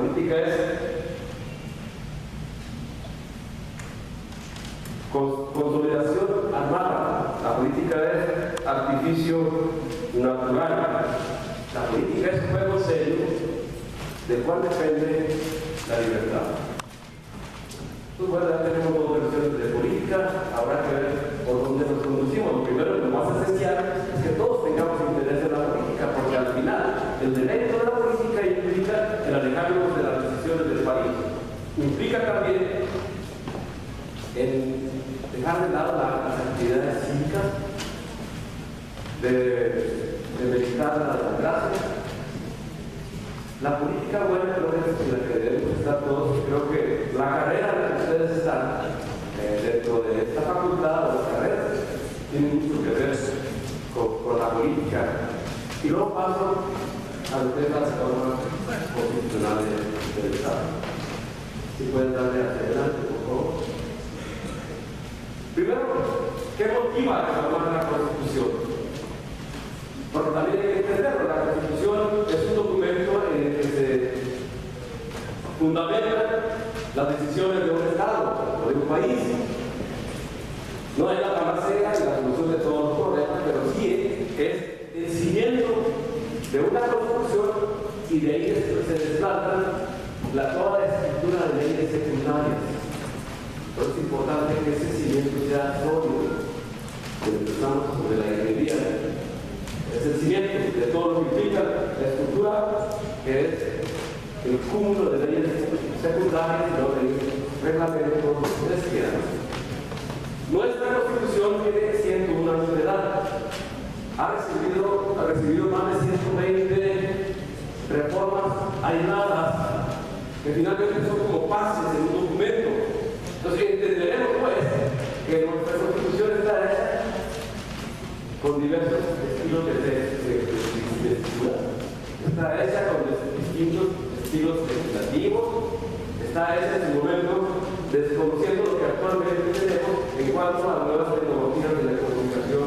política es consolidación armada, la política es artificio natural, la política es juego serio del cual depende la libertad. Pues bueno, ya tenemos dos versiones de política, habrá que ver por dónde nos conducimos. Lo primero, lo más esencial, es que todos tengamos interés en la política, porque al final el derecho de la política implica el alejarnos de las decisiones del país. Implica también en dejar de lado las actividades cívicas, de meditar la democracia. La política buena creo que es la que debemos estar todos. Creo que la carrera en la que ustedes están dentro de esta facultad o las carreras tiene mucho que ver con la política. Y luego paso a lo que es las normas constitucionales del Estado. Si pueden darle hacia adelante, por favor. Primero, ¿qué motiva a reformar la Constitución? Porque también hay que entenderlo, la Constitución es un documento en el que se fundamentan las decisiones de un Estado o de un país. No es la panacea y la solución de todos los problemas, pero sí es el cimiento de una Constitución, y de ahí se desplazan toda la estructura de leyes secundarias. Entonces es importante que ese cimiento sea sólido. Empezamos sobre la ingeniería. Es el cimiento de todo lo que implica la estructura, que es el cúmulo de leyes secundarias y los reglamentos que ustedes quieran. Nuestra Constitución tiene 101 años de edad. Ha recibido más de 120 reformas aisladas, que finalmente son como pases en un documento. Entonces entenderemos pues que nuestra Constitución está hecha con diversos estilos de escritura. Está hecha con distintos estilos legislativos. Está hecha en su momento desconociendo lo que actualmente tenemos en cuanto a las nuevas tecnologías de la comunicación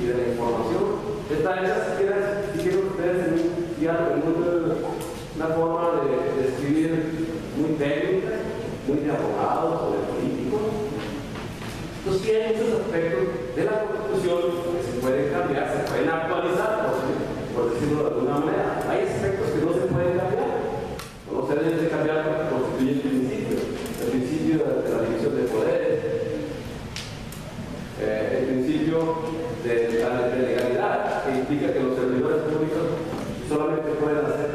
y de la información. Está hecha, si quieren ustedes, en una forma de escribir muy técnica, muy de abogados o de políticos. Entonces, hay muchos aspectos de la Constitución que se pueden cambiar, se pueden actualizar, por decirlo de alguna manera. Hay aspectos que no se pueden cambiar, no se deben de cambiar porque constituye el principio de la división de poderes, el principio de la legalidad, que implica que los servidores públicos solamente pueden hacer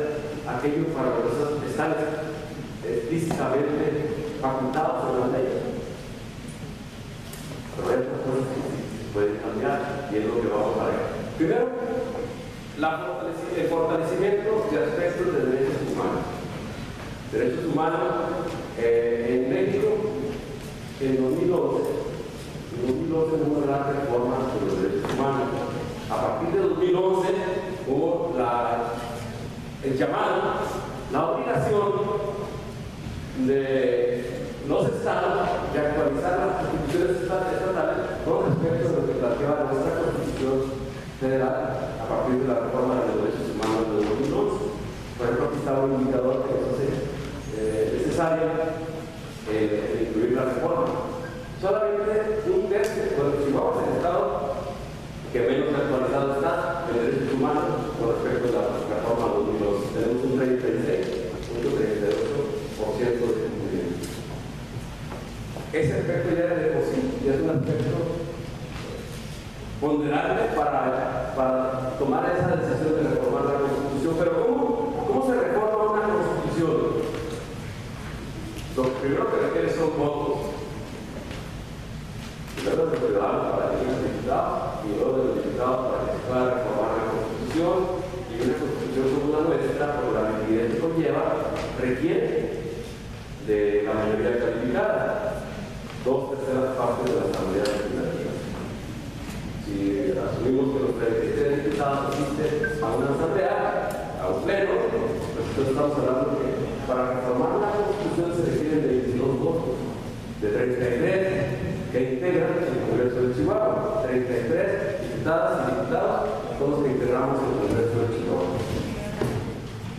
aquello para lo que están explícitamente facultados por las leyes. Pero hay otras cosas que se pueden cambiar, y es lo que vamos a ver. Primero, el fortalecimiento de aspectos de derechos humanos. Derechos humanos en México, en 2011 hubo una gran reforma sobre los derechos humanos. A partir de 2011 hubo el llamado, la obligación de los estados de actualizar las constituciones estatales con respecto a lo que planteaba nuestra Constitución Federal a partir de la reforma de los derechos humanos de 2011. Por ejemplo, aquí estaba un indicador que nos hace necesario incluir la reforma. Solamente un tercio, bueno, si vamos al estado que menos actualizado está en derechos humanos con respecto a la reforma 2011. Tenemos un 36.32% de cumplimiento. Ese aspecto ya es de por sí, ya es un aspecto ponderable para tomar esa decisión de reformar la Constitución. Pero ¿cómo se reforma una Constitución? Lo primero que requiere son votos. Primero de los ciudadanos para elegir los diputados, y luego de los diputados para que se pueda reformar la Constitución. Y una Constitución como la nuestra, por la rigidez que conlleva, requiere de la mayoría calificada, 2/3 partes de la Asamblea Legislativa. Si asumimos que los 33 diputados asisten a una asamblea, a un pleno, pues entonces estamos hablando que para reformar la Constitución se requieren de 22 votos, de 33 que integran el Congreso de Chihuahua. 33 diputadas y diputados son los que integramos el Congreso de Chihuahua.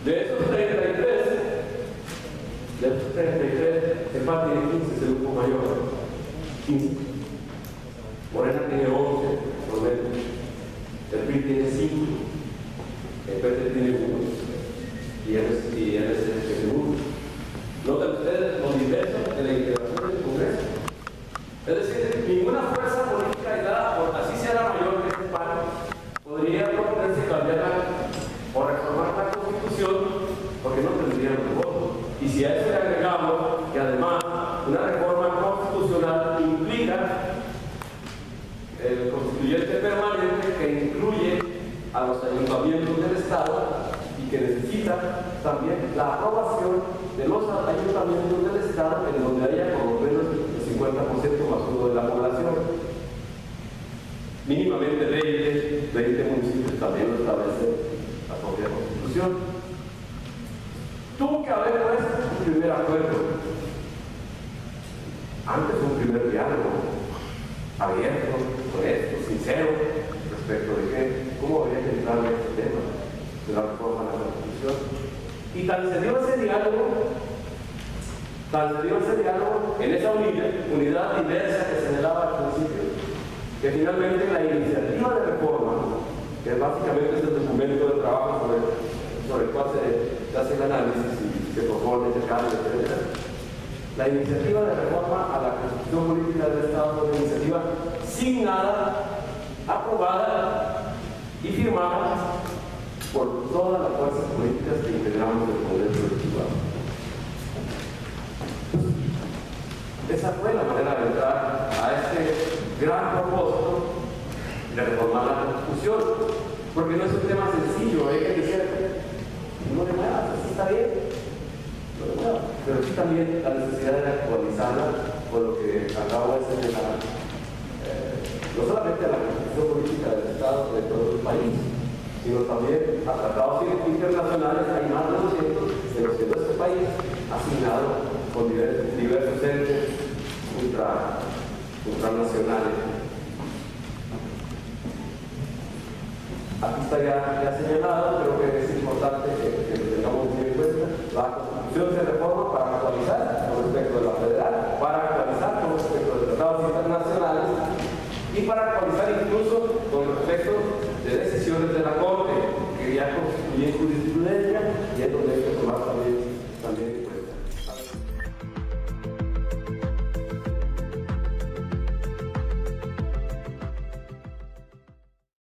De esos 33, De estos 33, el PAN tiene 15, es el grupo mayor. 15. Morena tiene 11, por lo menos. El PRI tiene 5. El PT tiene 1. Y el tiene 1. Noten ustedes los diversos de la integración del Congreso. Es decir, ninguna fuerza política aislada, por así sea la mayor que este PAN, podría proponerse cambiar o reformar la Constitución porque no tendrían los votos. Y si a eso le agregamos que además una reforma constitucional implica el constituyente permanente que incluye a los ayuntamientos del Estado y que necesita también la aprobación de los ayuntamientos del Estado en donde haya por lo menos el 50% más uno de la población. Mínimamente 20 municipios también lo establece la propia Constitución. Tuvo que haber pues un primer acuerdo, antes un primer diálogo abierto, honesto, sincero, respecto de cómo habría que entrar en este tema de la reforma de la Constitución. Y tan se dio ese diálogo en esa unidad diversa que señalaba al principio, que finalmente la iniciativa de reforma, que básicamente es el documento de trabajo sobre el cual se hace el análisis y se propone, se cambia, etc. La iniciativa de reforma a la Constitución Política del Estado fue una iniciativa signada, aprobada y firmada por todas las fuerzas políticas que integramos el Congreso Legislativo. Esa fue la manera de entrar a este gran propósito de reformar la Constitución, porque no es un tema sencillo, hay que decir, no de nada, así está bien, no de nada, pero sí también la necesidad de actualizarla con lo que acabo de señalar, no solamente a la Constitución Política del Estado de todo el país, sino también a tratados internacionales. Hay más de 200 de los que nuestro país ha asignado con diversos entes ultranacionales. Aquí está ya señalado, creo que es importante que lo tengamos muy en cuenta. La Constitución se reforma para actualizar con respecto de la federal, para actualizar con respecto de tratados internacionales y para actualizar incluso con respecto de decisiones de la Corte, que ya constituyen jurisprudencia y es donde hay que tomar también